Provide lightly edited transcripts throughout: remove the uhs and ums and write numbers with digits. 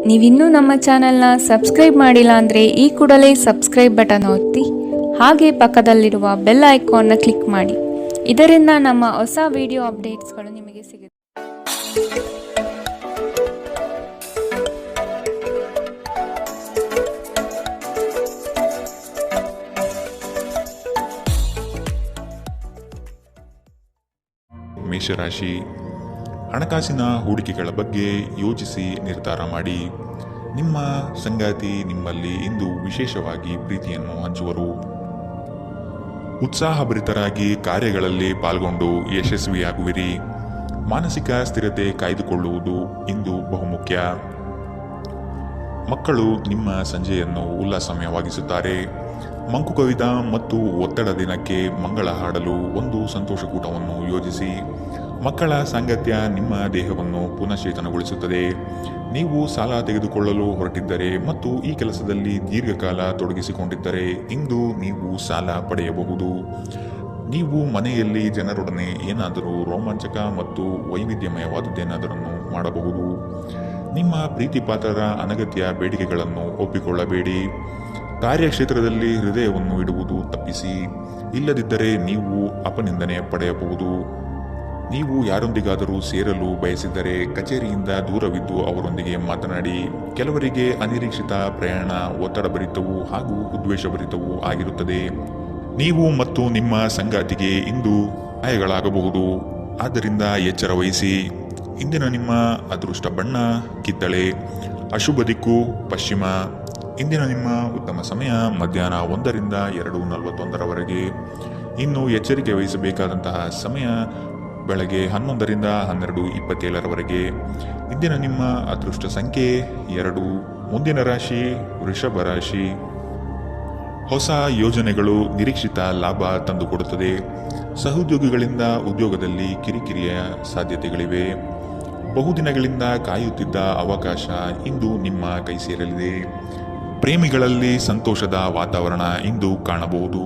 ನೀವಿನ್ನೂ ನಮ್ಮ ಚಾನೆಲ್ನ ಸಬ್ಸ್ಕ್ರೈಬ್ ಮಾಡಿಲ್ಲ ಅಂದರೆ ಈ ಕೂಡಲೇ ಸಬ್ಸ್ಕ್ರೈಬ್ ಬಟನ್ ಒತ್ತಿ ಹಾಗೆ ಪಕ್ಕದಲ್ಲಿರುವ ಬೆಲ್ ಐಕಾನ್ನ ಕ್ಲಿಕ್ ಮಾಡಿ. ಇದರಿಂದ ನಮ್ಮ ಹೊಸ ವಿಡಿಯೋ ಅಪ್ಡೇಟ್ಸ್ಗಳು ನಿಮಗೆ ಸಿಗುತ್ತೆ. ಮೇಷರಾಶಿ, ಹಣಕಾಸಿನ ಹೂಡಿಕೆಗಳ ಬಗ್ಗೆ ಯೋಚಿಸಿ ನಿರ್ಧಾರ ಮಾಡಿ. ನಿಮ್ಮ ಸಂಗಾತಿ ನಿಮ್ಮಲ್ಲಿ ಇಂದು ವಿಶೇಷವಾಗಿ ಪ್ರೀತಿಯನ್ನು ಹಂಚುವರು. ಉತ್ಸಾಹಭರಿತರಾಗಿ ಕಾರ್ಯಗಳಲ್ಲಿ ಪಾಲ್ಗೊಂಡು ಯಶಸ್ವಿಯಾಗುವಿರಿ. ಮಾನಸಿಕ ಸ್ಥಿರತೆ ಕಾಯ್ದುಕೊಳ್ಳುವುದು ಇಂದು ಬಹುಮುಖ್ಯ. ಮಕ್ಕಳು ನಿಮ್ಮ ಸಂಜೆಯನ್ನು ಉಲ್ಲಾಸಮಯವಾಗಿಸುತ್ತಾರೆ. ಮಂಕು ಕವಿದ ಮತ್ತು ಒತ್ತಡ ದಿನಕ್ಕೆ ಮಂಗಳ ಹಾಡಲು ಒಂದು ಸಂತೋಷಕೂಟವನ್ನು ಯೋಜಿಸಿ. ಮಕ್ಕಳ ಸಾಂಗತ್ಯ ನಿಮ್ಮ ದೇಹವನ್ನು ಪುನಶ್ಚೇತನಗೊಳಿಸುತ್ತದೆ. ನೀವು ಸಾಲ ತೆಗೆದುಕೊಳ್ಳಲು ಹೊರಟಿದ್ದರೆ ಮತ್ತು ಈ ಕೆಲಸದಲ್ಲಿ ದೀರ್ಘಕಾಲ ತೊಡಗಿಸಿಕೊಂಡಿದ್ದರೆ ಇಂದು ನೀವು ಸಾಲ ಪಡೆಯಬಹುದು. ನೀವು ಮನೆಯಲ್ಲಿ ಜನರೊಡನೆ ಏನಾದರೂ ರೋಮಾಂಚಕ ಮತ್ತು ವೈವಿಧ್ಯಮಯವಾದದ್ದೇನಾದರನ್ನು ಮಾಡಬಹುದು. ನಿಮ್ಮ ಪ್ರೀತಿಪಾತ್ರರ ಅನಗತ್ಯ ಬೇಡಿಕೆಗಳನ್ನು ಒಪ್ಪಿಕೊಳ್ಳಬೇಡಿ. ಕಾರ್ಯಕ್ಷೇತ್ರದಲ್ಲಿ ಹೃದಯವನ್ನು ಇಡುವುದು ತಪ್ಪಿಸಿ. ಇಲ್ಲದಿದ್ದರೆ ನೀವು ಅಪನಿಂದನೆ ಪಡೆಯಬಹುದು. ನೀವು ಯಾರೊಂದಿಗಾದರೂ ಸೇರಲು ಬಯಸಿದರೆ ಕಚೇರಿಯಿಂದ ದೂರವಿದ್ದು ಅವರೊಂದಿಗೆ ಮಾತನಾಡಿ. ಕೆಲವರಿಗೆ ಅನಿರೀಕ್ಷಿತ ಪ್ರಯಾಣ ಒತ್ತಡಭರಿತವೂ ಹಾಗೂ ಉದ್ವೇಷಭರಿತವೂ ಆಗಿರುತ್ತದೆ. ನೀವು ಮತ್ತು ನಿಮ್ಮ ಸಂಗಾತಿಗೆ ಇಂದು ಗಾಯಗಳಾಗಬಹುದು. ಆದ್ದರಿಂದ ಎಚ್ಚರ ವಹಿಸಿ. ಇಂದಿನ ನಿಮ್ಮ ಅದೃಷ್ಟ ಬಣ್ಣ ಕಿತ್ತಳೆ. ಅಶುಭ ದಿಕ್ಕು ಪಶ್ಚಿಮ. ಇಂದಿನ ನಿಮ್ಮ ಉತ್ತಮ ಸಮಯ ಮಧ್ಯಾಹ್ನ 1ರಿಂದ 2:41 ಇನ್ನು ಎಚ್ಚರಿಕೆ ವಹಿಸಬೇಕಾದಂತಹ ಸಮಯ ಬೆಳಗ್ಗೆ 11ರಿಂದ 12:27 ಇಂದಿನ ನಿಮ್ಮ ಅದೃಷ್ಟ ಸಂಖ್ಯೆ 2. ಮುಂದಿನ ರಾಶಿ ವೃಷಭ ರಾಶಿ. ಹೊಸ ಯೋಜನೆಗಳು ನಿರೀಕ್ಷಿತ ಲಾಭ ತಂದುಕೊಡುತ್ತದೆ. ಸಹೋದ್ಯೋಗಿಗಳಿಂದ ಉದ್ಯೋಗದಲ್ಲಿ ಕಿರಿಕಿರಿಯ ಸಾಧ್ಯತೆಗಳಿವೆ. ಬಹುದಿನಗಳಿಂದ ಕಾಯುತ್ತಿದ್ದ ಅವಕಾಶ ಇಂದು ನಿಮ್ಮ ಕೈ ಸೇರಲಿದೆ. ಪ್ರೇಮಿಗಳಲ್ಲಿ ಸಂತೋಷದ ವಾತಾವರಣ ಇಂದು ಕಾಣಬಹುದು.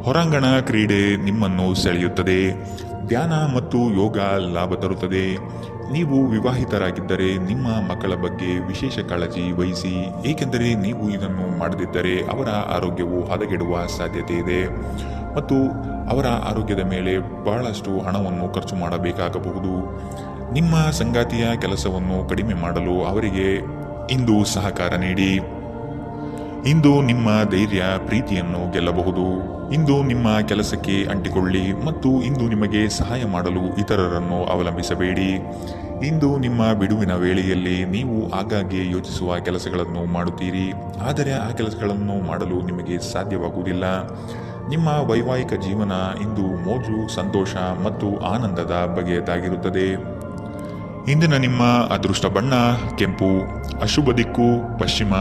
ಹೊರಾಂಗಣ ಕ್ರೀಡೆ ನಿಮ್ಮನ್ನು ಸೆಳೆಯುತ್ತದೆ. ಧ್ಯಾನ ಮತ್ತು ಯೋಗ ಲಾಭ ತರುತ್ತದೆ. ನೀವು ವಿವಾಹಿತರಾಗಿದ್ದರೆ ನಿಮ್ಮ ಮಕ್ಕಳ ಬಗ್ಗೆ ವಿಶೇಷ ಕಾಳಜಿ ವಹಿಸಿ, ಏಕೆಂದರೆ ನೀವು ಇದನ್ನು ಮಾಡದಿದ್ದರೆ ಅವರ ಆರೋಗ್ಯವು ಹದಗೆಡುವ ಸಾಧ್ಯತೆ ಇದೆ ಮತ್ತು ಅವರ ಆರೋಗ್ಯದ ಮೇಲೆ ಬಹಳಷ್ಟು ಹಣವನ್ನು ಖರ್ಚು ಮಾಡಬೇಕಾಗಬಹುದು. ನಿಮ್ಮ ಸಂಗಾತಿಯ ಕೆಲಸವನ್ನು ಕಡಿಮೆ ಮಾಡಲು ಅವರಿಗೆ ಇಂದು ಸಹಕಾರ ನೀಡಿ. ಇಂದು ನಿಮ್ಮ ಧೈರ್ಯ ಪ್ರೀತಿಯನ್ನು ಗೆಲ್ಲಬಹುದು. ಇಂದು ನಿಮ್ಮ ಕೆಲಸಕ್ಕೆ ಅಂಟಿಕೊಳ್ಳಿ ಮತ್ತು ಇಂದು ನಿಮಗೆ ಸಹಾಯ ಮಾಡಲು ಇತರರನ್ನು ಅವಲಂಬಿಸಬೇಡಿ. ಇಂದು ನಿಮ್ಮ ಬಿಡುವಿನ ವೇಳೆಯಲ್ಲಿ ನೀವು ಆಗಾಗ್ಗೆ ಯೋಚಿಸುವ ಕೆಲಸಗಳನ್ನು ಮಾಡುತ್ತೀರಿ, ಆದರೆ ಆ ಕೆಲಸಗಳನ್ನು ಮಾಡಲು ನಿಮಗೆ ಸಾಧ್ಯವಾಗುವುದಿಲ್ಲ. ನಿಮ್ಮ ವೈವಾಹಿಕ ಜೀವನ ಇಂದು ಮೋಜು, ಸಂತೋಷ ಮತ್ತು ಆನಂದದ ಬಗೆಯದಾಗಿರುತ್ತದೆ. ಇಂದಿನ ನಿಮ್ಮ ಅದೃಷ್ಟ ಬಣ್ಣ ಕೆಂಪು. ಅಶುಭ ದಿಕ್ಕು ಪಶ್ಚಿಮ.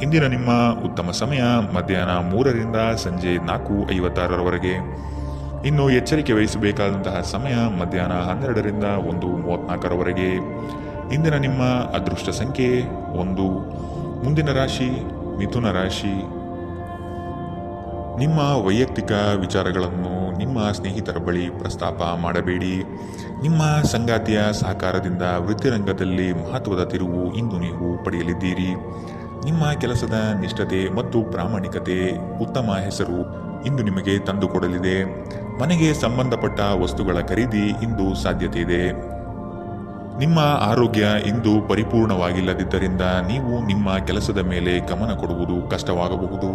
ಇಂದಿನ ನಿಮ್ಮ ಉತ್ತಮ ಸಮಯ ಮಧ್ಯಾಹ್ನ 3ರಿಂದ ಸಂಜೆ 4:56 ಇನ್ನು ಎಚ್ಚರಿಕೆ ವಹಿಸಬೇಕಾದಂತಹ ಸಮಯ ಮಧ್ಯಾಹ್ನ 12ರಿಂದ 1:34 ಇಂದಿನ ನಿಮ್ಮ ಅದೃಷ್ಟ ಸಂಖ್ಯೆ 1. ಮುಂದಿನ ರಾಶಿ ಮಿಥುನ ರಾಶಿ. ನಿಮ್ಮ ವೈಯಕ್ತಿಕ ವಿಚಾರಗಳನ್ನು ನಿಮ್ಮ ಸ್ನೇಹಿತರ ಬಳಿ ಪ್ರಸ್ತಾಪ ಮಾಡಬೇಡಿ. ನಿಮ್ಮ ಸಂಗಾತಿಯ ಸಹಕಾರದಿಂದ ವೃತ್ತಿರಂಗದಲ್ಲಿ ಮಹತ್ವದ ತಿರುವು ಇಂದು ನೀವು ಪಡೆಯಲಿದ್ದೀರಿ. ನಿಮ್ಮ ಕೆಲಸದ ನಿಷ್ಠತೆ ಮತ್ತು ಪ್ರಾಮಾಣಿಕತೆ ಉತ್ತಮ ಹೆಸರು ಇಂದು ನಿಮಗೆ ತಂದುಕೊಡಲಿದೆ. ಮನೆಗೆ ಸಂಬಂಧಪಟ್ಟ ವಸ್ತುಗಳ ಖರೀದಿ ಇಂದು ಸಾಧ್ಯತೆ ಇದೆ. ನಿಮ್ಮ ಆರೋಗ್ಯ ಇಂದು ಪರಿಪೂರ್ಣವಾಗಿಲ್ಲದಿದ್ದರಿಂದ ನೀವು ನಿಮ್ಮ ಕೆಲಸದ ಮೇಲೆ ಗಮನ ಕೊಡುವುದು ಕಷ್ಟವಾಗಬಹುದು.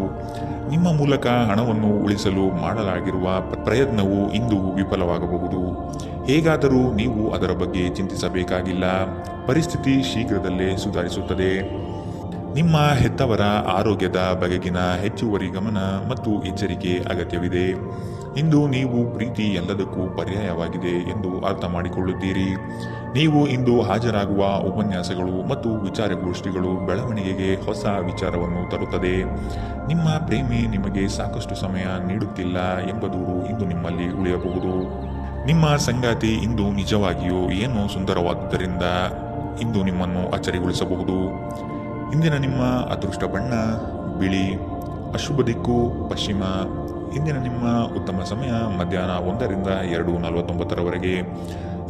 ನಿಮ್ಮ ಮೂಲಕ ಹಣವನ್ನು ಉಳಿಸಲು ಮಾಡಲಾಗಿರುವ ಪ್ರಯತ್ನವು ಇಂದು ವಿಫಲವಾಗಬಹುದು. ಹೇಗಾದರೂ ನೀವು ಅದರ ಬಗ್ಗೆ ಚಿಂತಿಸಬೇಕಾಗಿಲ್ಲ. ಪರಿಸ್ಥಿತಿ ಶೀಘ್ರದಲ್ಲೇ ಸುಧಾರಿಸುತ್ತದೆ. ನಿಮ್ಮ ಹೆತ್ತವರ ಆರೋಗ್ಯದ ಬಗೆಗಿನ ಹೆಚ್ಚುವರಿ ಗಮನ ಮತ್ತು ಎಚ್ಚರಿಕೆ ಅಗತ್ಯವಿದೆ. ಇಂದು ನೀವು ಪ್ರೀತಿ ಎಲ್ಲದಕ್ಕೂ ಪರ್ಯಾಯವಾಗಿದೆ ಎಂದು ಅರ್ಥ ಮಾಡಿಕೊಳ್ಳುತ್ತೀರಿ. ನೀವು ಇಂದು ಹಾಜರಾಗುವ ಉಪನ್ಯಾಸಗಳು ಮತ್ತು ವಿಚಾರಗೋಷ್ಠಿಗಳು ಬೆಳವಣಿಗೆಗೆ ಹೊಸ ವಿಚಾರವನ್ನು ತರುತ್ತದೆ. ನಿಮ್ಮ ಪ್ರೇಮಿ ನಿಮಗೆ ಸಾಕಷ್ಟು ಸಮಯ ನೀಡುತ್ತಿಲ್ಲ ಎಂಬ ದೂರು ಇಂದು ನಿಮ್ಮಲ್ಲಿ ಉಳಿಯಬಹುದು. ನಿಮ್ಮ ಸಂಗಾತಿ ಇಂದು ನಿಜವಾಗಿಯೂ ಏನೋ ಸುಂದರವಾದುದರಿಂದ ಇಂದು ನಿಮ್ಮನ್ನು ಅಚ್ಚರಿಗೊಳಿಸಬಹುದು. ಇಂದಿನ ನಿಮ್ಮ ಅದೃಷ್ಟ ಬಣ್ಣ ಬಿಳಿ. ಅಶುಭ ದಿಕ್ಕು ಪಶ್ಚಿಮ. ಇಂದಿನ ನಿಮ್ಮ ಉತ್ತಮ ಸಮಯ ಮಧ್ಯಾಹ್ನ 1ರಿಂದ 2:49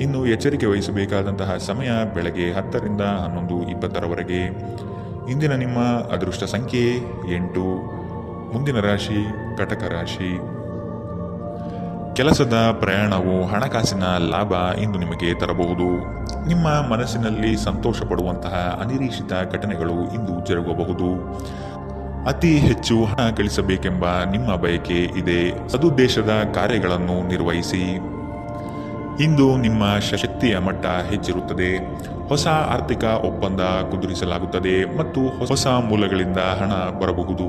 ಇನ್ನು ಎಚ್ಚರಿಕೆ ವಹಿಸಬೇಕಾದಂತಹ ಸಮಯ ಬೆಳಗ್ಗೆ 10 ರಿಂದ 11:20 ಇಂದಿನ ನಿಮ್ಮ ಅದೃಷ್ಟ ಸಂಖ್ಯೆ 8. ಮುಂದಿನ ರಾಶಿ ಕಟಕ ರಾಶಿ. ಕೆಲಸದ ಪ್ರಯಾಣವು ಹಣಕಾಸಿನ ಲಾಭ ಇಂದು ನಿಮಗೆ ತರಬಹುದು. ನಿಮ್ಮ ಮನಸ್ಸಿನಲ್ಲಿ ಸಂತೋಷ ಪಡುವಂತಹ ಅನಿರೀಕ್ಷಿತ ಘಟನೆಗಳು ಇಂದು ಜರುಗಬಹುದು. ಅತಿ ಹೆಚ್ಚು ಹಣ ಗಳಿಸಬೇಕೆಂಬ ನಿಮ್ಮ ಬಯಕೆ ಇದೆ. ಸದುದ್ದೇಶದ ಕಾರ್ಯಗಳನ್ನು ನಿರ್ವಹಿಸಿ. ಇಂದು ನಿಮ್ಮ ಶಕ್ತಿಯ ಮಟ್ಟ ಹೆಚ್ಚಿರುತ್ತದೆ. ಹೊಸ ಆರ್ಥಿಕ ಒಪ್ಪಂದ ಕುದುರಿಸಲಾಗುತ್ತದೆ ಮತ್ತು ಹೊಸ ಮೂಲಗಳಿಂದ ಹಣ ಬರಬಹುದು.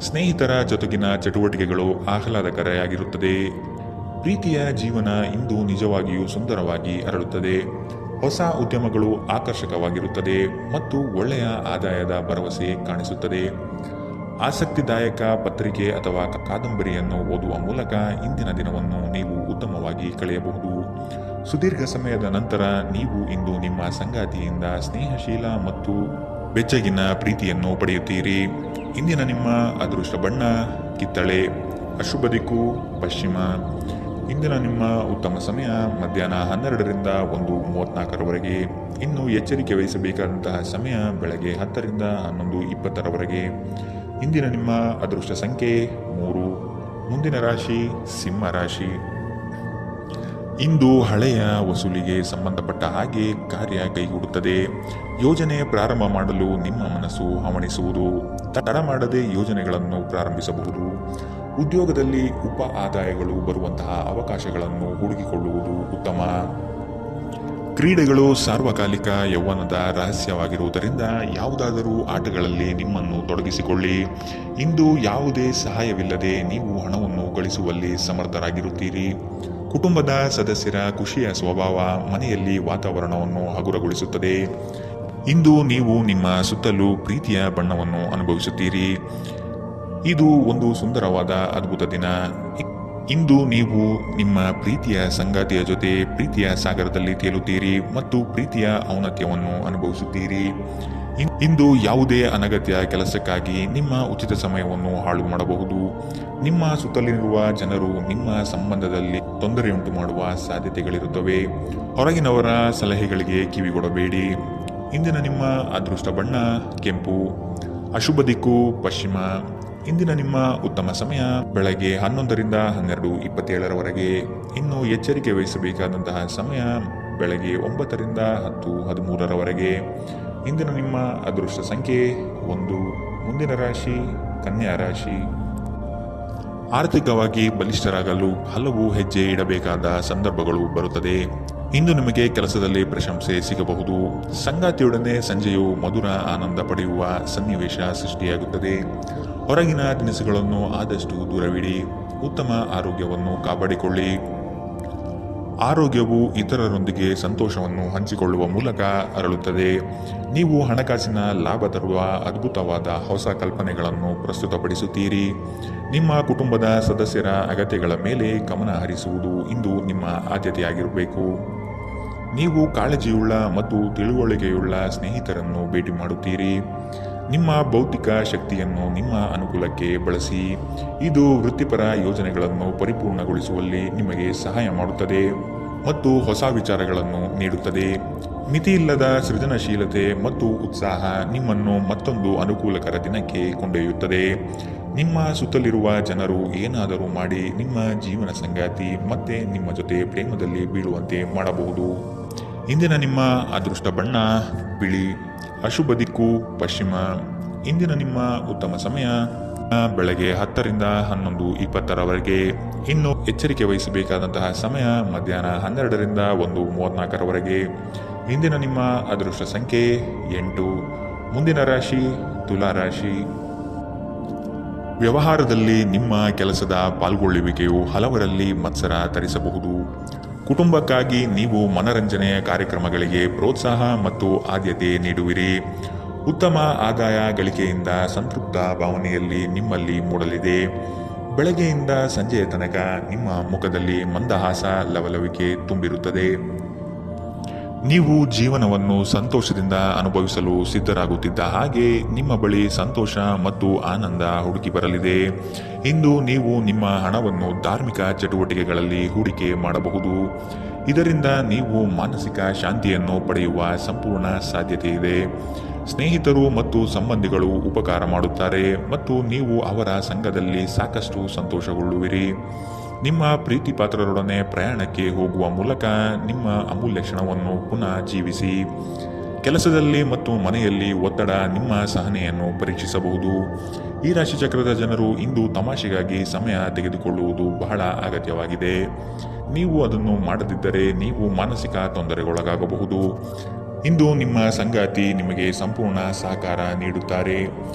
ಸ್ನೇಹಿತರ ಜೊತೆಗಿನ ಚಟುವಟಿಕೆಗಳು ಆಹ್ಲಾದಕರವಾಗಿರುತ್ತದೆ. ಪ್ರೀತಿಯ ಜೀವನ ಇಂದು ನಿಜವಾಗಿಯೂ ಸುಂದರವಾಗಿ ಅರಳುತ್ತದೆ. ಹೊಸ ಉದ್ಯಮಗಳು ಆಕರ್ಷಕವಾಗಿರುತ್ತದೆ ಮತ್ತು ಒಳ್ಳೆಯ ಆದಾಯದ ಭರವಸೆ ಕಾಣಿಸುತ್ತದೆ. ಆಸಕ್ತಿದಾಯಕ ಪತ್ರಿಕೆ ಅಥವಾ ಕಾದಂಬರಿಯನ್ನು ಓದುವ ಮೂಲಕ ಇಂದಿನ ದಿನವನ್ನು ನೀವು ಉತ್ತಮವಾಗಿ ಕಳೆಯಬಹುದು. ಸುದೀರ್ಘ ಸಮಯದ ನಂತರ ನೀವು ಇಂದು ನಿಮ್ಮ ಸಂಗಾತಿಯಿಂದ ಸ್ನೇಹಶೀಲ ಮತ್ತು ಬೆಚ್ಚಗಿನ ಪ್ರೀತಿಯನ್ನು ಪಡೆಯುತ್ತೀರಿ. ಇಂದಿನ ನಿಮ್ಮ ಅದೃಷ್ಟ ಬಣ್ಣ ಕಿತ್ತಳೆ. ಅಶುಭ ದಿಕ್ಕು ಪಶ್ಚಿಮ. ಇಂದಿನ ನಿಮ್ಮ ಉತ್ತಮ ಸಮಯ ಮಧ್ಯಾಹ್ನ 12 ರಿಂದ 1:34 ಇನ್ನು ಎಚ್ಚರಿಕೆ ವಹಿಸಬೇಕಾದಂತಹ ಸಮಯ ಬೆಳಗ್ಗೆ 10 ರಿಂದ 11:20 ಇಂದಿನ ನಿಮ್ಮ ಅದೃಷ್ಟ ಸಂಖ್ಯೆ 3. ಮುಂದಿನ ರಾಶಿ ಸಿಂಹ ರಾಶಿ. ಇಂದು ಹಳೆಯ ವಸೂಲಿಗೆ ಸಂಬಂಧಪಟ್ಟ ಹಾಗೆ ಕಾರ್ಯ ಕೈಗೂಡುತ್ತದೆ. ಯೋಜನೆ ಪ್ರಾರಂಭ ಮಾಡಲು ನಿಮ್ಮ ಮನಸ್ಸು ಹವಣಿಸುವುದು. ತಡ ಮಾಡದೆ ಯೋಜನೆಗಳನ್ನು ಪ್ರಾರಂಭಿಸಬಹುದು. ಉದ್ಯೋಗದಲ್ಲಿ ಉಪ ಆದಾಯಗಳು ಬರುವಂತಹ ಅವಕಾಶಗಳನ್ನು ಹುಡುಕಿಕೊಳ್ಳುವುದು ಉತ್ತಮ. ಕ್ರೀಡೆಗಳು ಸಾರ್ವಕಾಲಿಕ ಯೌವನದ ರಹಸ್ಯವಾಗಿರುವುದರಿಂದ ಯಾವುದಾದರೂ ಆಟಗಳಲ್ಲಿ ನಿಮ್ಮನ್ನು ತೊಡಗಿಸಿಕೊಳ್ಳಿ. ಇಂದು ಯಾವುದೇ ಸಹಾಯವಿಲ್ಲದೆ ನೀವು ಹಣವನ್ನು ಗಳಿಸುವಲ್ಲಿ ಸಮರ್ಥರಾಗಿರುತ್ತೀರಿ. ಕುಟುಂಬದ ಸದಸ್ಯರ ಖುಷಿಯ ಸ್ವಭಾವ ಮನೆಯಲ್ಲಿ ವಾತಾವರಣವನ್ನು ಹಗುರಗೊಳಿಸುತ್ತದೆ. ಇಂದು ನೀವು ನಿಮ್ಮ ಸುತ್ತಲೂ ಪ್ರೀತಿಯ ಬಣ್ಣವನ್ನು ಅನುಭವಿಸುತ್ತೀರಿ. ಇದು ಒಂದು ಸುಂದರವಾದ ಅದ್ಭುತ ದಿನ. ಇಂದು ನೀವು ನಿಮ್ಮ ಪ್ರೀತಿಯ ಸಂಗಾತಿಯ ಜೊತೆ ಪ್ರೀತಿಯ ಸಾಗರದಲ್ಲಿ ತೇಲುತ್ತೀರಿ ಮತ್ತು ಪ್ರೀತಿಯ ಔನ್ನತ್ಯವನ್ನು ಅನುಭವಿಸುತ್ತೀರಿ. ಇಂದು ಯಾವುದೇ ಅನಗತ್ಯ ಕೆಲಸಕ್ಕಾಗಿ ನಿಮ್ಮ ಉಚಿತ ಸಮಯವನ್ನು ಹಾಳು ಮಾಡಬಹುದು. ನಿಮ್ಮ ಸುತ್ತಲಿರುವ ಜನರು ನಿಮ್ಮ ಸಂಬಂಧದಲ್ಲಿ ತೊಂದರೆಯುಂಟು ಮಾಡುವ ಸಾಧ್ಯತೆಗಳಿರುತ್ತವೆ. ಹೊರಗಿನವರ ಸಲಹೆಗಳಿಗೆ ಕಿವಿಗೊಡಬೇಡಿ. ಇಂದಿನ ನಿಮ್ಮ ಅದೃಷ್ಟ ಬಣ್ಣ ಕೆಂಪು. ಅಶುಭ ದಿಕ್ಕು ಪಶ್ಚಿಮ. ಇಂದಿನ ನಿಮ್ಮ ಉತ್ತಮ ಸಮಯ ಬೆಳಗ್ಗೆ 11 ರಿಂದ 12:27 ಇನ್ನು ಎಚ್ಚರಿಕೆ ವಹಿಸಬೇಕಾದಂತಹ ಸಮಯ ಬೆಳಗ್ಗೆ 9 ರಿಂದ 10:13 ಇಂದಿನ ನಿಮ್ಮ ಅದೃಷ್ಟ ಸಂಖ್ಯೆ 1. ಮುಂದಿನ ರಾಶಿ ಕನ್ಯಾ ರಾಶಿ. ಆರ್ಥಿಕವಾಗಿ ಬಲಿಷ್ಠರಾಗಲು ಹಲವು ಹೆಜ್ಜೆ ಇಡಬೇಕಾದ ಸಂದರ್ಭಗಳು ಬರುತ್ತದೆ. ಇಂದು ನಿಮಗೆ ಕೆಲಸದಲ್ಲಿ ಪ್ರಶಂಸೆ ಸಿಗಬಹುದು. ಸಂಗಾತಿಯೊಡನೆ ಸಂಜೆಯು ಮಧುರ ಆನಂದ ಪಡೆಯುವ ಸನ್ನಿವೇಶ ಸೃಷ್ಟಿಯಾಗುತ್ತದೆ. ಹೊರಗಿನ ತಿನಿಸುಗಳನ್ನು ಆದಷ್ಟು ದೂರವಿಡಿ. ಉತ್ತಮ ಆರೋಗ್ಯವನ್ನು ಕಾಪಾಡಿಕೊಳ್ಳಿ. ಆರೋಗ್ಯವು ಇತರರೊಂದಿಗೆ ಸಂತೋಷವನ್ನು ಹಂಚಿಕೊಳ್ಳುವ ಮೂಲಕ ಅರಳುತ್ತದೆ. ನೀವು ಹಣಕಾಸಿನ ಲಾಭ ತರುವ ಅದ್ಭುತವಾದ ಹೊಸ ಕಲ್ಪನೆಗಳನ್ನು ಪ್ರಸ್ತುತಪಡಿಸುತ್ತೀರಿ. ನಿಮ್ಮ ಕುಟುಂಬದ ಸದಸ್ಯರ ಅಗತ್ಯಗಳ ಮೇಲೆ ಗಮನ ಹರಿಸುವುದು ಇಂದು ನಿಮ್ಮ ಆದ್ಯತೆಯಾಗಿರಬೇಕು. ನೀವು ಕಾಳಜಿಯುಳ್ಳ ಮತ್ತು ತಿಳುವಳಿಕೆಯುಳ್ಳ ಸ್ನೇಹಿತರನ್ನು ಭೇಟಿ ಮಾಡುತ್ತೀರಿ. ನಿಮ್ಮ ಬೌದ್ಧಿಕ ಶಕ್ತಿಯನ್ನು ನಿಮ್ಮ ಅನುಕೂಲಕ್ಕೆ ಬಳಸಿ. ಇದು ವೃತ್ತಿಪರ ಯೋಜನೆಗಳನ್ನು ಪರಿಪೂರ್ಣಗೊಳಿಸುವಲ್ಲಿ ನಿಮಗೆ ಸಹಾಯ ಮಾಡುತ್ತದೆ ಮತ್ತು ಹೊಸ ವಿಚಾರಗಳನ್ನು ನೀಡುತ್ತದೆ. ಮಿತಿಯಿಲ್ಲದ ಸೃಜನಶೀಲತೆ ಮತ್ತು ಉತ್ಸಾಹ ನಿಮ್ಮನ್ನು ಮತ್ತೊಂದು ಅನುಕೂಲಕರ ದಿನಕ್ಕೆ ಕೊಂಡೊಯ್ಯುತ್ತದೆ. ನಿಮ್ಮ ಸುತ್ತಲಿರುವ ಜನರು ಏನಾದರೂ ಮಾಡಿ ನಿಮ್ಮ ಜೀವನ ಸಂಗಾತಿ ಮತ್ತೆ ನಿಮ್ಮ ಜೊತೆ ಪ್ರೇಮದಲ್ಲಿ ಬೀಳುವಂತೆ ಮಾಡಬಹುದು. ಇಂದಿನ ನಿಮ್ಮ ಅದೃಷ್ಟ ಬಣ್ಣ ಬಿಳಿ. ಅಶುಭ ದಿಕ್ಕು ಪಶ್ಚಿಮ. ಇಂದಿನ ನಿಮ್ಮ ಉತ್ತಮ ಸಮಯ ಬೆಳಗ್ಗೆ 10 ರಿಂದ 11:20 ಇನ್ನು ಎಚ್ಚರಿಕೆ ವಹಿಸಬೇಕಾದಂತಹ ಸಮಯ ಮಧ್ಯಾಹ್ನ 12 ರಿಂದ 1:34 ಇಂದಿನ ನಿಮ್ಮ ಅದೃಷ್ಟ ಸಂಖ್ಯೆ 8. ಮುಂದಿನ ರಾಶಿ ತುಲಾ ರಾಶಿ. ವ್ಯವಹಾರದಲ್ಲಿ ನಿಮ್ಮ ಕೆಲಸದ ಪಾಲ್ಗೊಳ್ಳುವಿಕೆಯು ಹಲವರಲ್ಲಿ ಮತ್ಸರ ತರಿಸಬಹುದು. ಕುಟುಂಬಕ್ಕಾಗಿ ನೀವು ಮನರಂಜನೆಯ ಕಾರ್ಯಕ್ರಮಗಳಿಗೆ ಪ್ರೋತ್ಸಾಹ ಮತ್ತು ಆದ್ಯತೆ ನೀಡುವಿರಿ. ಉತ್ತಮ ಆದಾಯ ಗಳಿಕೆಯಿಂದ ಸಂತೃಪ್ತ ಭಾವನೆಯಲ್ಲಿ ನಿಮ್ಮಲ್ಲಿ ಮೂಡಲಿದೆ. ಬೆಳಗ್ಗೆಯಿಂದ ಸಂಜೆಯ ತನಕ ನಿಮ್ಮ ಮುಖದಲ್ಲಿ ಮಂದಹಾಸ ಲವಲವಿಕೆ ತುಂಬಿರುತ್ತದೆ. ನೀವು ಜೀವನವನ್ನು ಸಂತೋಷದಿಂದ ಅನುಭವಿಸಲು ಸಿದ್ಧರಾಗುತ್ತಿದ್ದ ಹಾಗೆ ನಿಮ್ಮ ಬಳಿ ಸಂತೋಷ ಮತ್ತು ಆನಂದ ಹುಡುಕಿ ಬರಲಿದೆ. ಇಂದು ನೀವು ನಿಮ್ಮ ಹಣವನ್ನು ಧಾರ್ಮಿಕ ಚಟುವಟಿಕೆಗಳಲ್ಲಿ ಹೂಡಿಕೆ ಮಾಡಬಹುದು. ಇದರಿಂದ ನೀವು ಮಾನಸಿಕ ಶಾಂತಿಯನ್ನು ಪಡೆಯುವ ಸಂಪೂರ್ಣ ಸಾಧ್ಯತೆ ಇದೆ. ಸ್ನೇಹಿತರು ಮತ್ತು ಸಂಬಂಧಿಗಳು ಉಪಕಾರ ಮಾಡುತ್ತಾರೆ ಮತ್ತು ನೀವು ಅವರ ಸಂಘದಲ್ಲಿ ಸಾಕಷ್ಟು ಸಂತೋಷಗೊಳ್ಳುವಿರಿ. ನಿಮ್ಮ ಪ್ರೀತಿ ಪಾತ್ರರೊಡನೆ ಪ್ರಯಾಣಕ್ಕೆ ಹೋಗುವ ಮೂಲಕ ನಿಮ್ಮ ಅಮೂಲ್ಯ ಕ್ಷಣವನ್ನು ಪುನಃ ಜೀವಿಸಿ. ಕೆಲಸದಲ್ಲಿ ಮತ್ತು ಮನೆಯಲ್ಲಿ ಒತ್ತಡ ನಿಮ್ಮ ಸಹನೆಯನ್ನು ಪರೀಕ್ಷಿಸಬಹುದು. ಈ ರಾಶಿಚಕ್ರದ ಜನರು ಇಂದು ತಮಾಷೆಗಾಗಿ ಸಮಯ ತೆಗೆದುಕೊಳ್ಳುವುದು ಬಹಳ ಅಗತ್ಯವಾಗಿದೆ. ನೀವು ಅದನ್ನು ಮಾಡದಿದ್ದರೆ ನೀವು ಮಾನಸಿಕ ತೊಂದರೆಗೊಳಗಾಗಬಹುದು. ಇಂದು ನಿಮ್ಮ ಸಂಗಾತಿ ನಿಮಗೆ ಸಂಪೂರ್ಣ ಸಹಕಾರ ನೀಡುತ್ತಾರೆ.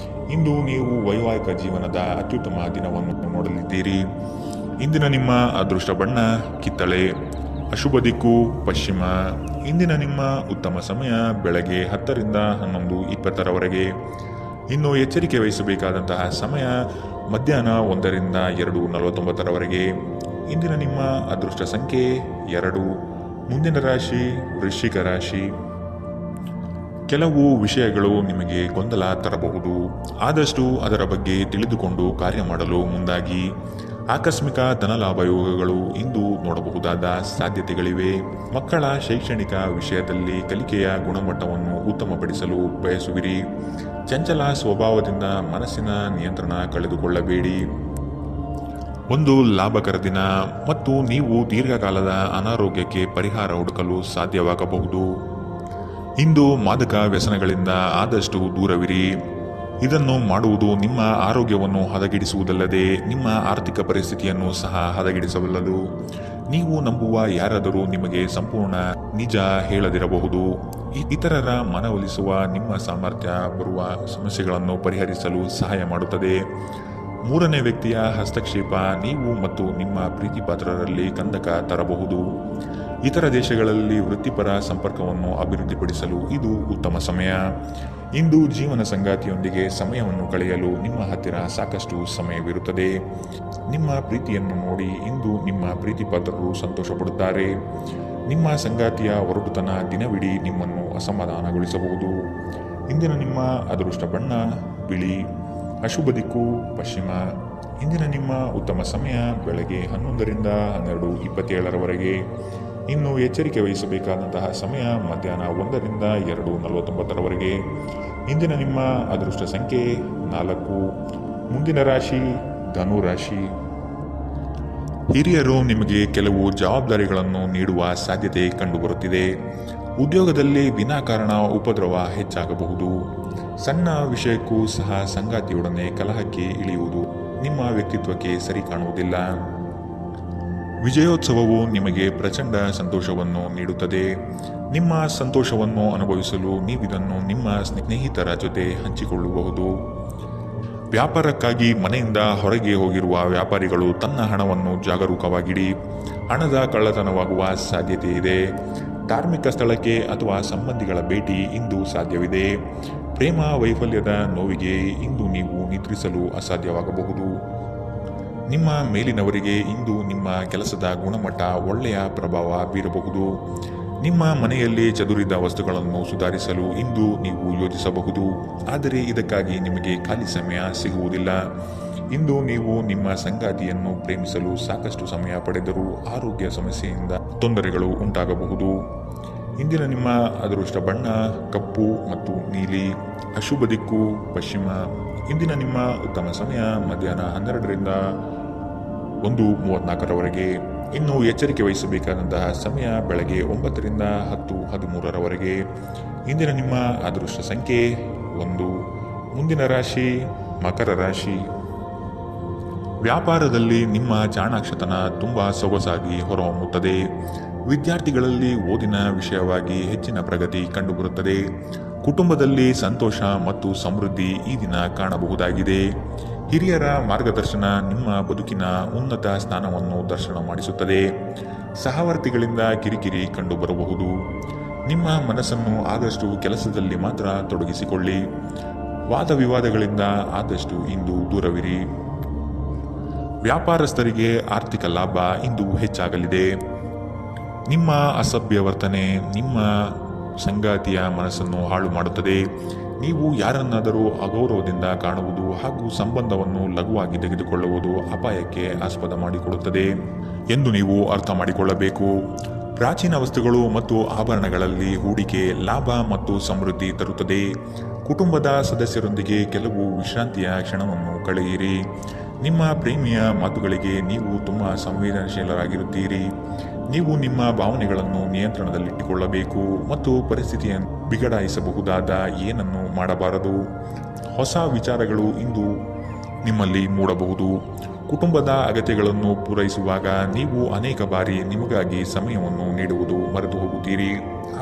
ಇಂದು ನೀವು ವೈವಾಹಿಕ ಜೀವನದ ಅತ್ಯುತ್ತಮ ದಿನವನ್ನು ನೋಡಲಿದ್ದೀರಿ. ಇಂದಿನ ನಿಮ್ಮ ಅದೃಷ್ಟ ಬಣ್ಣ ಕಿತ್ತಳೆ. ಅಶುಭ ದಿಕ್ಕು ಪಶ್ಚಿಮ. ಇಂದಿನ ನಿಮ್ಮ ಉತ್ತಮ ಸಮಯ ಬೆಳಗ್ಗೆ 10 ರಿಂದ 11:20 ಇನ್ನು ಎಚ್ಚರಿಕೆ ವಹಿಸಬೇಕಾದಂತಹ ಸಮಯ ಮಧ್ಯಾಹ್ನ 1 ರಿಂದ 2:49 ಇಂದಿನ ನಿಮ್ಮ ಅದೃಷ್ಟ ಸಂಖ್ಯೆ 2. ಮುಂದಿನ ರಾಶಿ ವೃಶ್ಚಿಕ ರಾಶಿ. ಕೆಲವು ವಿಷಯಗಳು ನಿಮಗೆ ಗೊಂದಲ ತರಬಹುದು. ಆದಷ್ಟು ಅದರ ಬಗ್ಗೆ ತಿಳಿದುಕೊಂಡು ಕಾರ್ಯ ಮಾಡಲು ಮುಂದಾಗಿ. ಆಕಸ್ಮಿಕ ಧನಲಾಭ ಯೋಗಗಳು ಇಂದು ನೋಡಬಹುದಾದ ಸಾಧ್ಯತೆಗಳಿವೆ. ಮಕ್ಕಳ ಶೈಕ್ಷಣಿಕ ವಿಷಯದಲ್ಲಿ ಕಲಿಕೆಯ ಗುಣಮಟ್ಟವನ್ನು ಉತ್ತಮಪಡಿಸಲು ಬಯಸುವಿರಿ. ಚಂಚಲ ಸ್ವಭಾವದಿಂದ ಮನಸ್ಸಿನ ನಿಯಂತ್ರಣ ಕಳೆದುಕೊಳ್ಳಬೇಡಿ. ಒಂದು ಲಾಭಕರ ದಿನ ಮತ್ತು ನೀವು ದೀರ್ಘಕಾಲದ ಅನಾರೋಗ್ಯಕ್ಕೆ ಪರಿಹಾರ ಹುಡುಕಲು ಸಾಧ್ಯವಾಗಬಹುದು. ಇಂದು ಮಾದಕ ವ್ಯಸನಗಳಿಂದ ಆದಷ್ಟು ದೂರವಿರಿ. ಇದನ್ನು ಮಾಡುವುದು ನಿಮ್ಮ ಆರೋಗ್ಯವನ್ನು ಹದಗೆಡಿಸುವುದಲ್ಲದೆ ನಿಮ್ಮ ಆರ್ಥಿಕ ಪರಿಸ್ಥಿತಿಯನ್ನು ಸಹ ಹದಗೆಡಿಸಬಲ್ಲದು. ನೀವು ನಂಬುವ ಯಾರಾದರೂ ನಿಮಗೆ ಸಂಪೂರ್ಣ ನಿಜ ಹೇಳದಿರಬಹುದು. ಇತರರ ಮನವೊಲಿಸುವ ನಿಮ್ಮ ಸಾಮರ್ಥ್ಯ ಬರುವ ಸಮಸ್ಯೆಗಳನ್ನು ಪರಿಹರಿಸಲು ಸಹಾಯ ಮಾಡುತ್ತದೆ. ಮೂರನೇ ವ್ಯಕ್ತಿಯ ಹಸ್ತಕ್ಷೇಪ ನೀವು ಮತ್ತು ನಿಮ್ಮ ಪ್ರೀತಿ ಪಾತ್ರರಲ್ಲಿ ಕಂದಕ ತರಬಹುದು. ಇತರ ದೇಶಗಳಲ್ಲಿ ವೃತ್ತಿಪರ ಸಂಪರ್ಕವನ್ನು ಅಭಿವೃದ್ಧಿಪಡಿಸಲು ಇದು ಉತ್ತಮ ಸಮಯ. ಇಂದು ಜೀವನ ಸಂಗಾತಿಯೊಂದಿಗೆ ಸಮಯವನ್ನು ಕಳೆಯಲು ನಿಮ್ಮ ಹತ್ತಿರ ಸಾಕಷ್ಟು ಸಮಯವಿರುತ್ತದೆ. ನಿಮ್ಮ ಪ್ರೀತಿಯನ್ನು ನೋಡಿ ಇಂದು ನಿಮ್ಮ ಪ್ರೀತಿ ಪಾತ್ರರು ಸಂತೋಷಪಡುತ್ತಾರೆ. ನಿಮ್ಮ ಸಂಗಾತಿಯ ಒರಟುತನ ದಿನವಿಡೀ ನಿಮ್ಮನ್ನು ಅಸಮಾಧಾನಗೊಳಿಸಬಹುದು. ಇಂದಿನ ನಿಮ್ಮ ಅದೃಷ್ಟ ಬಣ್ಣ ಬಿಳಿ. ಅಶುಭ ದಿಕ್ಕು ಪಶ್ಚಿಮ. ಇಂದಿನ ನಿಮ್ಮ ಉತ್ತಮ ಸಮಯ ಬೆಳಗ್ಗೆ 11 ರಿಂದ 12:27 ಇನ್ನು ಎಚ್ಚರಿಕೆ ವಹಿಸಬೇಕಾದಂತಹ ಸಮಯ ಮಧ್ಯಾಹ್ನ 1 ರಿಂದ 2:49 ಇಂದಿನ ನಿಮ್ಮ ಅದೃಷ್ಟ ಸಂಖ್ಯೆ 4. ಮುಂದಿನ ರಾಶಿ ಧನು ರಾಶಿ. ಹಿರಿಯರು ನಿಮಗೆ ಕೆಲವು ಜವಾಬ್ದಾರಿಗಳನ್ನು ನೀಡುವ ಸಾಧ್ಯತೆ ಕಂಡುಬರುತ್ತಿದೆ. ಉದ್ಯೋಗದಲ್ಲಿ ವಿನಾಕಾರಣ ಉಪದ್ರವ ಹೆಚ್ಚಾಗಬಹುದು. ಸಣ್ಣ ವಿಷಯಕ್ಕೂ ಸಹ ಸಂಗಾತಿಯೊಡನೆ ಕಲಹಕ್ಕೆ ಇಳಿಯುವುದು ನಿಮ್ಮ ವ್ಯಕ್ತಿತ್ವಕ್ಕೆ ಸರಿ ಕಾಣುವುದಿಲ್ಲ. ವಿಜಯೋತ್ಸವವು ನಿಮಗೆ ಪ್ರಚಂಡ ಸಂತೋಷವನ್ನು ನೀಡುತ್ತದೆ. ನಿಮ್ಮ ಸಂತೋಷವನ್ನು ಅನುಭವಿಸಲು ನೀವಿದನ್ನು ನಿಮ್ಮ ಸ್ನೇಹಿತರ ಜೊತೆ ಹಂಚಿಕೊಳ್ಳಬಹುದು. ವ್ಯಾಪಾರಕ್ಕಾಗಿ ಮನೆಯಿಂದ ಹೊರಗೆ ಹೋಗಿರುವ ವ್ಯಾಪಾರಿಗಳು ತನ್ನ ಹಣವನ್ನು ಜಾಗರೂಕವಾಗಿಡಿ. ಹಣದ ಕಳ್ಳತನವಾಗುವ ಸಾಧ್ಯತೆ ಇದೆ. ಧಾರ್ಮಿಕ ಸ್ಥಳಕ್ಕೆ ಅಥವಾ ಸಂಬಂಧಿಗಳ ಭೇಟಿ ಇಂದು ಸಾಧ್ಯವಿದೆ. ಪ್ರೇಮ ವೈಫಲ್ಯದ ನೋವಿಗೆ ಇಂದು ನೀವು ನಿದ್ರಿಸಲು ಅಸಾಧ್ಯವಾಗಬಹುದು. ನಿಮ್ಮ ಮೇಲಿನವರಿಗೆ ಇಂದು ನಿಮ್ಮ ಕೆಲಸದ ಗುಣಮಟ್ಟ ಒಳ್ಳೆಯ ಪ್ರಭಾವ ಬೀರಬಹುದು. ನಿಮ್ಮ ಮನೆಯಲ್ಲಿ ಚದುರಿದ ವಸ್ತುಗಳನ್ನು ಸುಧಾರಿಸಲು ಇಂದು ನೀವು ಯೋಜಿಸಬಹುದು. ಆದರೆ ಇದಕ್ಕಾಗಿ ನಿಮಗೆ ಖಾಲಿ ಸಮಯ ಸಿಗುವುದಿಲ್ಲ. ಇಂದು ನೀವು ನಿಮ್ಮ ಸಂಗಾತಿಯನ್ನು ಪ್ರೇಮಿಸಲು ಸಾಕಷ್ಟು ಸಮಯ ಪಡೆದರೂ ಆರೋಗ್ಯ ಸಮಸ್ಯೆಯಿಂದ ತೊಂದರೆಗಳು ಉಂಟಾಗಬಹುದು. ಇಂದಿನ ನಿಮ್ಮ ಅದೃಷ್ಟ ಬಣ್ಣ ಕಪ್ಪು ಮತ್ತು ನೀಲಿ. ಅಶುಭ ದಿಕ್ಕು ಪಶ್ಚಿಮ. ಇಂದಿನ ನಿಮ್ಮ ಉತ್ತಮ ಸಮಯ ಮಧ್ಯಾಹ್ನ 12 ರಿಂದ 1:34 ಇನ್ನು ಎಚ್ಚರಿಕೆ ವಹಿಸಬೇಕಾದಂತಹ ಸಮಯ ಬೆಳಗ್ಗೆ 9 ರಿಂದ 10:13 ಇಂದಿನ ನಿಮ್ಮ ಅದೃಷ್ಟ ಸಂಖ್ಯೆ 1. ಮುಂದಿನ ರಾಶಿ ಮಕರ ರಾಶಿ. ವ್ಯಾಪಾರದಲ್ಲಿ ನಿಮ್ಮ ಚಾಣಾಕ್ಷತನ ತುಂಬ ಸೊಗಸಾಗಿ ಹೊರಹೊಮ್ಮುತ್ತದೆ. ವಿದ್ಯಾರ್ಥಿಗಳಲ್ಲಿ ಓದಿನ ವಿಷಯವಾಗಿ ಹೆಚ್ಚಿನ ಪ್ರಗತಿ ಕಂಡುಬರುತ್ತದೆ. ಕುಟುಂಬದಲ್ಲಿ ಸಂತೋಷ ಮತ್ತು ಸಮೃದ್ಧಿ ಈ ದಿನ ಕಾಣಬಹುದಾಗಿದೆ. ಹಿರಿಯರ ಮಾರ್ಗದರ್ಶನ ನಿಮ್ಮ ಬದುಕಿನ ಉನ್ನತ ಸ್ಥಾನವನ್ನು ದರ್ಶನ ಮಾಡಿಸುತ್ತದೆ. ಸಹವರ್ತಿಗಳಿಂದ ಕಿರಿಕಿರಿ ಕಂಡುಬರಬಹುದು. ನಿಮ್ಮ ಮನಸ್ಸನ್ನು ಆದಷ್ಟು ಕೆಲಸದಲ್ಲಿ ಮಾತ್ರ ತೊಡಗಿಸಿಕೊಳ್ಳಿ. ವಾದ ವಿವಾದಗಳಿಂದ ಆದಷ್ಟು ಇಂದು ದೂರವಿರಿ. ವ್ಯಾಪಾರಸ್ಥರಿಗೆ ಆರ್ಥಿಕ ಲಾಭ ಇಂದು ಹೆಚ್ಚಾಗಲಿದೆ. ನಿಮ್ಮ ಅಸಭ್ಯ ವರ್ತನೆ ನಿಮ್ಮ ಸಂಗಾತಿಯ ಮನಸ್ಸನ್ನು ಹಾಳು ಮಾಡುತ್ತದೆ. ನೀವು ಯಾರನ್ನಾದರೂ ಅಗೌರವದಿಂದ ಕಾಣುವುದು ಹಾಗೂ ಸಂಬಂಧವನ್ನು ಲಘುವಾಗಿ ತೆಗೆದುಕೊಳ್ಳುವುದು ಅಪಾಯಕ್ಕೆ ಆಸ್ಪದ ಮಾಡಿಕೊಡುತ್ತದೆ ಎಂದು ನೀವು ಅರ್ಥ ಮಾಡಿಕೊಳ್ಳಬೇಕು. ಪ್ರಾಚೀನ ವಸ್ತುಗಳು ಮತ್ತು ಆಭರಣಗಳಲ್ಲಿ ಹೂಡಿಕೆ ಲಾಭ ಮತ್ತು ಸಮೃದ್ಧಿ ತರುತ್ತದೆ. ಕುಟುಂಬದ ಸದಸ್ಯರೊಂದಿಗೆ ಕೆಲವು ವಿಶ್ರಾಂತಿಯ ಕ್ಷಣವನ್ನು ಕಳೆಯಿರಿ. ನಿಮ್ಮ ಪ್ರೇಮಿಯ ಮಾತುಗಳಿಗೆ ನೀವು ತುಂಬ ಸಂವೇದನಶೀಲರಾಗಿರುತ್ತೀರಿ. ನೀವು ನಿಮ್ಮ ಭಾವನೆಗಳನ್ನು ನಿಯಂತ್ರಣದಲ್ಲಿಟ್ಟುಕೊಳ್ಳಬೇಕು ಮತ್ತು ಪರಿಸ್ಥಿತಿಯನ್ನು ಬಿಗಡಾಯಿಸಬಹುದಾದ ಏನನ್ನು ಮಾಡಬಾರದು. ಹೊಸ ವಿಚಾರಗಳು ಇಂದು ನಿಮ್ಮಲ್ಲಿ ಮೂಡಬಹುದು. ಕುಟುಂಬದ ಅಗತ್ಯಗಳನ್ನು ಪೂರೈಸುವಾಗ ನೀವು ಅನೇಕ ಬಾರಿ ನಿಮಗಾಗಿ ಸಮಯವನ್ನು ನೀಡುವುದು ಮರೆತು ಹೋಗುತ್ತೀರಿ.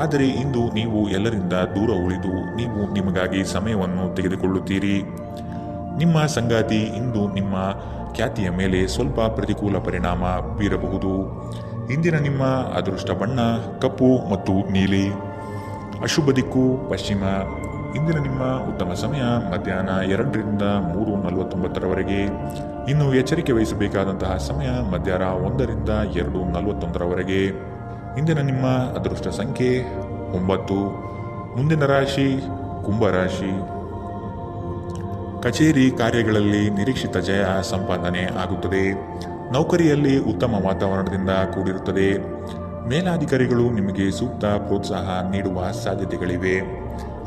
ಆದರೆ ಇಂದು ನೀವು ಎಲ್ಲರಿಂದ ದೂರ ಉಳಿದು ನೀವು ನಿಮಗಾಗಿ ಸಮಯವನ್ನು ತೆಗೆದುಕೊಳ್ಳುತ್ತೀರಿ. ನಿಮ್ಮ ಸಂಗಾತಿ ಇಂದು ನಿಮ್ಮ ಖ್ಯಾತಿಯ ಮೇಲೆ ಸ್ವಲ್ಪ ಪ್ರತಿಕೂಲ ಪರಿಣಾಮ ಬೀರಬಹುದು. ಇಂದಿನ ನಿಮ್ಮ ಅದೃಷ್ಟ ಬಣ್ಣ ಕಪ್ಪು ಮತ್ತು ನೀಲಿ. ಅಶುಭ ದಿಕ್ಕು ಪಶ್ಚಿಮ. ಇಂದಿನ ನಿಮ್ಮ ಉತ್ತಮ ಸಮಯ ಮಧ್ಯಾಹ್ನ 2ರಿಂದ 3:49 ಇನ್ನು ಎಚ್ಚರಿಕೆ ವಹಿಸಬೇಕಾದಂತಹ ಸಮಯ ಮಧ್ಯಾಹ್ನ 1ರಿಂದ 2:41 ಇಂದಿನ ನಿಮ್ಮ ಅದೃಷ್ಟ ಸಂಖ್ಯೆ 9. ಮುಂದಿನ ರಾಶಿ ಕುಂಭರಾಶಿ. ಕಚೇರಿ ಕಾರ್ಯಗಳಲ್ಲಿ ನಿರೀಕ್ಷಿತ ಜಯ ಸಂಪಾದನೆ ಆಗುತ್ತದೆ. ನೌಕರಿಯಲ್ಲಿ ಉತ್ತಮ ವಾತಾವರಣದಿಂದ ಕೂಡಿರುತ್ತದೆ. ಮೇಲಾಧಿಕಾರಿಗಳು ನಿಮಗೆ ಸೂಕ್ತ ಪ್ರೋತ್ಸಾಹ ನೀಡುವ ಸಾಧ್ಯತೆಗಳಿವೆ.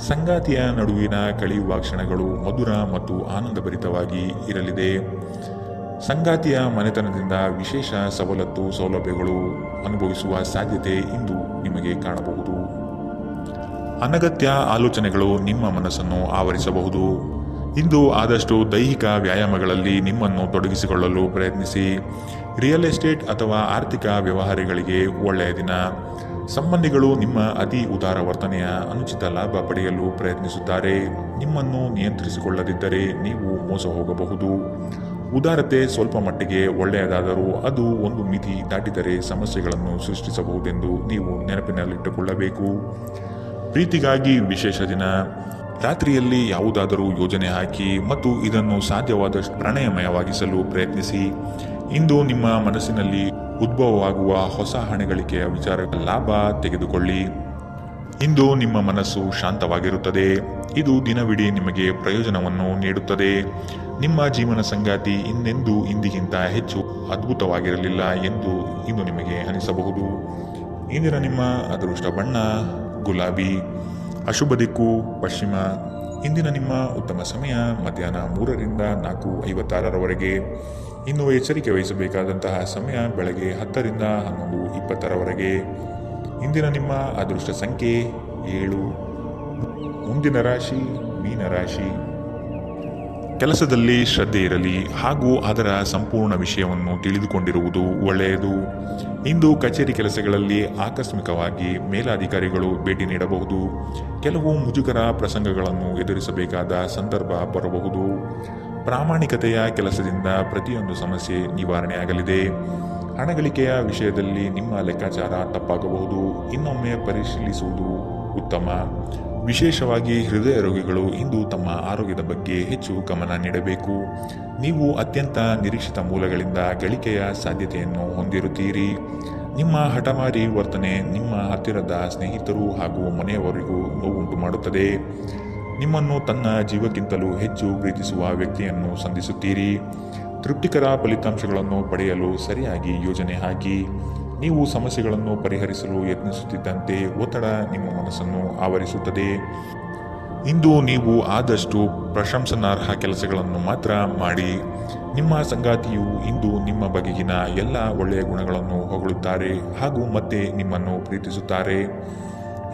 ಸಂಗಾತಿಯ ನಡುವಿನ ಕಳೆಯುವ ಕ್ಷಣಗಳು ಮಧುರ ಮತ್ತು ಆನಂದಭರಿತವಾಗಿ ಇರಲಿದೆ. ಸಂಗಾತಿಯ ಮನೆತನದಿಂದ ವಿಶೇಷ ಸೌಲಭ್ಯಗಳು ಅನುಭವಿಸುವ ಸಾಧ್ಯತೆ ಇಂದು ನಿಮಗೆ ಕಾಣಬಹುದು. ಅನಗತ್ಯ ಆಲೋಚನೆಗಳು ನಿಮ್ಮ ಮನಸ್ಸನ್ನು ಆವರಿಸಬಹುದು. ಇಂದು ಆದಷ್ಟು ದೈಹಿಕ ವ್ಯಾಯಾಮಗಳಲ್ಲಿ ನಿಮ್ಮನ್ನು ತೊಡಗಿಸಿಕೊಳ್ಳಲು ಪ್ರಯತ್ನಿಸಿ. ರಿಯಲ್ ಎಸ್ಟೇಟ್ ಅಥವಾ ಆರ್ಥಿಕ ವ್ಯವಹಾರಗಳಿಗೆ ಒಳ್ಳೆಯ ದಿನ. ಸಂಬಂಧಿಗಳು ನಿಮ್ಮ ಅತಿ ಉದಾರ ವರ್ತನೆಯ ಅನುಚಿತ ಲಾಭ ಪಡೆಯಲು ಪ್ರಯತ್ನಿಸುತ್ತಾರೆ. ನಿಮ್ಮನ್ನು ನಿಯಂತ್ರಿಸಿಕೊಳ್ಳದಿದ್ದರೆ ನೀವು ಮೋಸ ಹೋಗಬಹುದು. ಉದಾರತೆ ಸ್ವಲ್ಪ ಮಟ್ಟಿಗೆ ಒಳ್ಳೆಯದಾದರೂ ಅದು ಒಂದು ಮಿತಿ ದಾಟಿದರೆ ಸಮಸ್ಯೆಗಳನ್ನು ಸೃಷ್ಟಿಸಬಹುದೆಂದು ನೀವು ನೆನಪಿನಲ್ಲಿಟ್ಟುಕೊಳ್ಳಬೇಕು. ಪ್ರೀತಿಗಾಗಿ ವಿಶೇಷ ದಿನ. ರಾತ್ರಿಯಲ್ಲಿ ಯಾವುದಾದರೂ ಯೋಜನೆ ಹಾಕಿ ಮತ್ತು ಇದನ್ನು ಸಾಧ್ಯವಾದಷ್ಟು ಪ್ರಣಯಮಯವಾಗಿಸಲು ಪ್ರಯತ್ನಿಸಿ. ಇಂದು ನಿಮ್ಮ ಮನಸ್ಸಿನಲ್ಲಿ ಉದ್ಭವವಾಗುವ ಹೊಸ ಹಣಗಳಿಕೆಯ ವಿಚಾರ ಲಾಭ ತೆಗೆದುಕೊಳ್ಳಿ. ಇಂದು ನಿಮ್ಮ ಮನಸ್ಸು ಶಾಂತವಾಗಿರುತ್ತದೆ. ಇದು ದಿನವಿಡೀ ನಿಮಗೆ ಪ್ರಯೋಜನವನ್ನು ನೀಡುತ್ತದೆ. ನಿಮ್ಮ ಜೀವನ ಸಂಗಾತಿ ಇನ್ನೆಂದೂ ಇಂದಿಗಿಂತ ಹೆಚ್ಚು ಅದ್ಭುತವಾಗಿರಲಿಲ್ಲ ಎಂದು ಇಂದು ನಿಮಗೆ ಅನಿಸಬಹುದು. ಇಂದಿನ ನಿಮ್ಮ ಅದೃಷ್ಟ ಬಣ್ಣ ಗುಲಾಬಿ. ಅಶುಭ ದಿಕ್ಕು ಪಶ್ಚಿಮ. ಇಂದಿನ ನಿಮ್ಮ ಉತ್ತಮ ಸಮಯ ಮಧ್ಯಾಹ್ನ 3ರಿಂದ 4:56 ಇನ್ನು ಎಚ್ಚರಿಕೆ ವಹಿಸಬೇಕಾದಂತಹ ಸಮಯ ಬೆಳಗ್ಗೆ 10ರಿಂದ 11:20 ಇಂದಿನ ನಿಮ್ಮ ಅದೃಷ್ಟ ಸಂಖ್ಯೆ 7. ಮುಂದಿನ ರಾಶಿ ಮೀನರಾಶಿ. ಕೆಲಸದಲ್ಲಿ ಶ್ರದ್ಧೆ ಇರಲಿ ಹಾಗೂ ಅದರ ಸಂಪೂರ್ಣ ವಿಷಯವನ್ನು ತಿಳಿದುಕೊಂಡಿರುವುದು ಒಳ್ಳೆಯದು. ಇಂದು ಕಚೇರಿ ಕೆಲಸಗಳಲ್ಲಿ ಆಕಸ್ಮಿಕವಾಗಿ ಮೇಲಾಧಿಕಾರಿಗಳು ಭೇಟಿ ನೀಡಬಹುದು. ಕೆಲವು ಮುಜುಗರ ಪ್ರಸಂಗಗಳನ್ನು ಎದುರಿಸಬೇಕಾದ ಸಂದರ್ಭ ಬರಬಹುದು. ಪ್ರಾಮಾಣಿಕತೆಯ ಕೆಲಸದಿಂದ ಪ್ರತಿಯೊಂದು ಸಮಸ್ಯೆ ನಿವಾರಣೆಯಾಗಲಿದೆ. ಹಣಗಳಿಕೆಯ ವಿಷಯದಲ್ಲಿ ನಿಮ್ಮ ಲೆಕ್ಕಾಚಾರ ತಪ್ಪಾಗಬಹುದು. ಇನ್ನೊಮ್ಮೆ ಪರಿಶೀಲಿಸುವುದು ಉತ್ತಮ. ವಿಶೇಷವಾಗಿ ಹೃದಯ ರೋಗಿಗಳು ಇಂದು ತಮ್ಮ ಆರೋಗ್ಯದ ಬಗ್ಗೆ ಹೆಚ್ಚು ಗಮನ ನೀಡಬೇಕು. ನೀವು ಅತ್ಯಂತ ನಿರೀಕ್ಷಿತ ಮೂಲಗಳಿಂದ ಗಳಿಕೆಯ ಸಾಧ್ಯತೆಯನ್ನು ಹೊಂದಿರುತ್ತೀರಿ. ನಿಮ್ಮ ಹಠಮಾರಿ ವರ್ತನೆ ನಿಮ್ಮ ಹತ್ತಿರದ ಸ್ನೇಹಿತರು ಹಾಗೂ ಮನೆಯವರಿಗೂ ನೋವುಂಟು ಮಾಡುತ್ತದೆ. ನಿಮ್ಮನ್ನು ತನ್ನ ಜೀವಕ್ಕಿಂತಲೂ ಹೆಚ್ಚು ಪ್ರೀತಿಸುವ ವ್ಯಕ್ತಿಯನ್ನು ಸಂಧಿಸುತ್ತೀರಿ. ತೃಪ್ತಿಕರ ಫಲಿತಾಂಶಗಳನ್ನು ಪಡೆಯಲು ಸರಿಯಾಗಿ ಯೋಜನೆ ಹಾಕಿ. ನೀವು ಸಮಸ್ಯೆಗಳನ್ನು ಪರಿಹರಿಸಲು ಯತ್ನಿಸುತ್ತಿದ್ದಂತೆ ಒತ್ತಡ ನಿಮ್ಮ ಮನಸ್ಸನ್ನು ಆವರಿಸುತ್ತದೆ. ಇಂದು ನೀವು ಆದಷ್ಟು ಪ್ರಶಂಸನಾರ್ಹ ಕೆಲಸಗಳನ್ನು ಮಾತ್ರ ಮಾಡಿ. ನಿಮ್ಮ ಸಂಗಾತಿಯು ಇಂದು ನಿಮ್ಮ ಬಗೆಗಿನ ಎಲ್ಲ ಒಳ್ಳೆಯ ಗುಣಗಳನ್ನು ಹೊಗಳುತ್ತಾರೆ ಹಾಗೂ ಮತ್ತೆ ನಿಮ್ಮನ್ನು ಪ್ರೀತಿಸುತ್ತಾರೆ.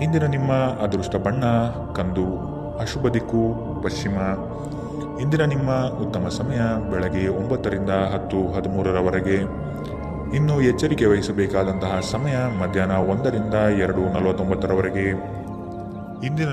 ಇಂದಿನ ನಿಮ್ಮ ಅದೃಷ್ಟ ಬಣ್ಣ ಕಂದು. ಅಶುಭ ದಿಕ್ಕು ಪಶ್ಚಿಮ. ಇಂದಿನ ನಿಮ್ಮ ಉತ್ತಮ ಸಮಯ ಬೆಳಗ್ಗೆ 9ರಿಂದ 10:13 ಇನ್ನು ಎಚ್ಚರಿಕೆ ವಹಿಸಬೇಕಾದಂತಹ ಸಮಯ ಮಧ್ಯಾಹ್ನ 1ರಿಂದ 2:49 ಇಂದಿನ